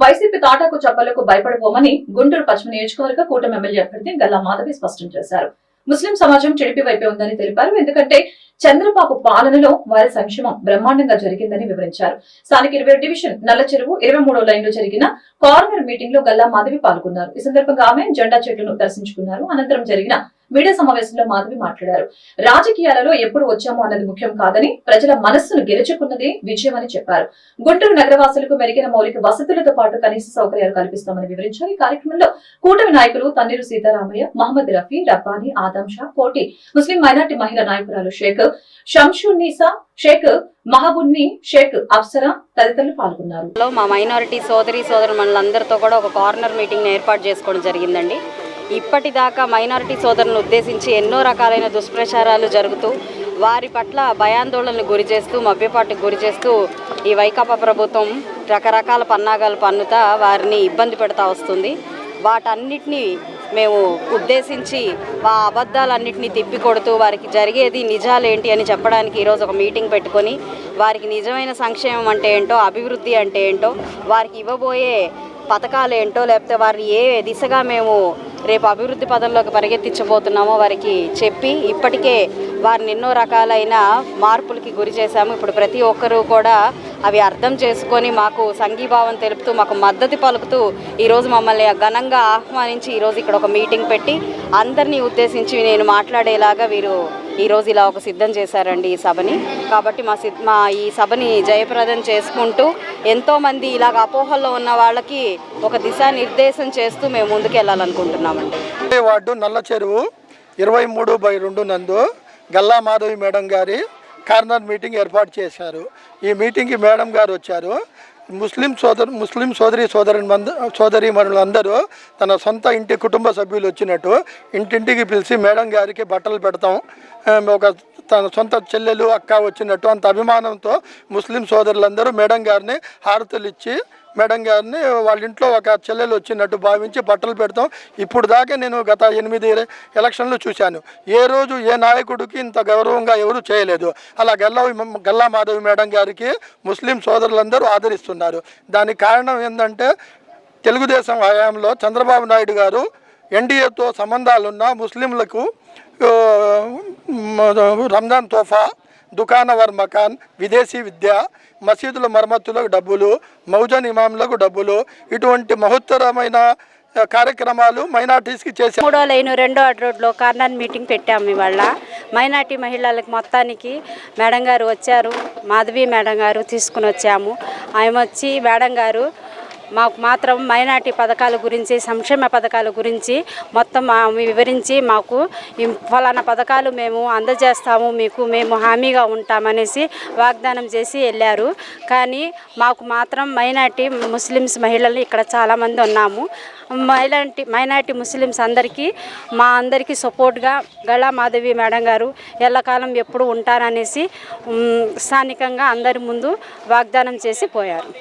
YCP తాటాకు చప్పలకు భయపడబోమని గుంటూరు పశ్చిమ నియోజకవర్గ కూటమి ఎమ్మెల్యే అభ్యర్థి గల్లా మాధవి స్పష్టం చేశారు. ముస్లిం సమాజం చెడిపి వైపే ఉందని తెలిపారు. ఎందుకంటే చంద్రబాబు పాలనలో వారి సంక్షేమం బ్రహ్మాండంగా జరిగిందని వివరించారు. స్థానిక 20 డివిజన్ నల్ల చెరువు 23వ లైన్ లో జరిగిన కార్నర్ మీటింగ్ లో గల్లా మాధవి పాల్గొన్నారు. ఈ సందర్భంగా ఆమె జెండా చెట్టును దర్శించుకున్నారు. అనంతరం జరిగిన మీడియా సమావేశంలో మాధవి మాట్లాడారు. రాజకీయాలలో ఎప్పుడు వచ్చామో అన్నది ముఖ్యం కాదని, ప్రజల మనస్సును గెలుచుకున్నదే విజయమని చెప్పారు. గుంటూరు నగరవాసులకు మెరుగైన మౌలిక వసతులతో పాటు కనీస సౌకర్యాలు కల్పిస్తామని వివరించారు. ఈ కార్యక్రమంలో కూటమి నాయకులు తన్నీరు సీతారామయ్య, మహమ్మద్ రఫీ, రబ్బానీ, ఆదం షా, కోటి, ముస్లిం మైనార్టీ మహిళా నాయకురాలు షేక్ షంషున్నీసా, షేక్ మహబున్ని, షేక్ అప్సరా తదితరులు పాల్గొన్నారు. మా మైనారిటీ సోదరులందరితో కూడా ఒక కార్నర్ మీటింగ్ ఏర్పాటు చేసుకోవడం జరిగిందండి. ఇప్పటిదాకా మైనారిటీ సోదరులను ఉద్దేశించి ఎన్నో రకాలైన దుష్ప్రచారాలు జరుగుతూ వారి పట్ల భయాందోళనకు గురి చేస్తూ మభ్యపాటుకు గురి చేస్తూ ఈ వైకాపా ప్రభుత్వం రకరకాల పన్నాగాలు పన్నుతా వారిని ఇబ్బంది పెడతా వస్తుంది. వాటన్నిటినీ మేము ఉద్దేశించి ఆ అబద్ధాలన్నింటినీ తిప్పికొడుతూ వారికి జరిగేది నిజాలేంటి అని చెప్పడానికి ఈరోజు ఒక మీటింగ్ పెట్టుకొని వారికి నిజమైన సంక్షేమం అంటే ఏంటో, అభివృద్ధి అంటే ఏంటో, వారికి ఇవ్వబోయే పథకాలు ఏంటో, లేకపోతే వారిని ఏ దిశగా మేము రేపు అభివృద్ధి పదంలోకి పరిగెత్తించబోతున్నామో వారికి చెప్పి ఇప్పటికే వారిని ఎన్నో రకాలైన మార్పులకి గురి చేశాము. ఇప్పుడు ప్రతి ఒక్కరూ కూడా అవి అర్థం చేసుకొని మాకు సంఘీభావం తెలుపుతూ మాకు మద్దతు పలుకుతూ ఈరోజు మమ్మల్ని ఘనంగా ఆహ్వానించి ఈరోజు ఇక్కడ ఒక మీటింగ్ పెట్టి అందరినీ ఉద్దేశించి నేను మాట్లాడేలాగా వీరు ఈరోజు ఇలా ఒక సిద్ధం చేశారండి ఈ సభని. కాబట్టి మా ఈ సభని జయప్రదం చేసుకుంటూ ఎంతోమంది ఇలాగ అపోహల్లో ఉన్న వాళ్ళకి ఒక దిశానిర్దేశం చేస్తూ మేము ముందుకు వెళ్ళాలనుకుంటున్నామండి. వార్డు నల్ల చెరువు 23/2 నందు గల్లా మాధవి మేడం గారి కార్నర్ మీటింగ్ ఏర్పాటు చేశారు. ఈ మీటింగ్కి మేడం గారు వచ్చారు. ముస్లిం సోదరీమణులందరూ తన సొంత ఇంటి కుటుంబ సభ్యులు వచ్చినట్టు ఇంటింటికి పిలిచి మేడం గారికి బట్టలు పెడతాం, ఒక తన సొంత చెల్లెలు అక్క వచ్చినట్టు అంత అభిమానంతో ముస్లిం సోదరులందరూ మేడం గారిని హారతులు ఇచ్చి మేడం గారిని వాళ్ళ ఇంట్లో ఒక చెల్లెలు వచ్చినట్టు భావించి బట్టలు పెడతాం. ఇప్పుడు దాకా నేను గత 8 ఎలక్షన్లు చూశాను. ఏ రోజు ఏ నాయకుడికి ఇంత గౌరవంగా ఎవరు చేయలేదు. అలా గల్లా మాధవి మేడం గారికి ముస్లిం సోదరులందరూ ఆదరిస్తున్నారు. దానికి కారణం ఏంటంటే తెలుగుదేశం హయాంలో చంద్రబాబు నాయుడు గారు ఎన్డీఏతో సంబంధాలున్న ముస్లింలకు రంజాన్ తోఫా, దుకానవర్ మకాన్, విదేశీ విద్య, మసీదుల మరమ్మతులకు డబ్బులు, మౌజన్ ఇమాంలకు డబ్బులు, ఇటువంటి మహత్తరమైన కార్యక్రమాలు మైనార్టీస్కి చేసి 3వ లైన్ 2వ రోడ్లో కార్నర్ మీటింగ్ పెట్టాము. ఇవాళ మైనార్టీ మహిళలకు మొత్తానికి మేడం గారు వచ్చారు. మాధవి మేడం గారు తీసుకుని వచ్చాము. ఆమె వచ్చి మేడం గారు మాకు మాత్రం మైనార్టీ పథకాల గురించి, సంక్షేమ పథకాల గురించి మొత్తం వివరించి మాకు ఫలానా పథకాలు మేము అందజేస్తాము, మేము హామీగా ఉంటామనేసి వాగ్దానం చేసి వెళ్ళారు. కానీ మాకు మాత్రం మైనార్టీ ముస్లిమ్స్ మహిళలు ఇక్కడ చాలామంది ఉన్నాము. మైనార్టీ ముస్లిమ్స్ మా అందరికీ సపోర్ట్గా గల్లా మాధవి మేడం గారు ఎల్లకాలం ఎప్పుడు ఉంటారనేసి స్థానికంగా అందరి ముందు వాగ్దానం చేసి పోయారు.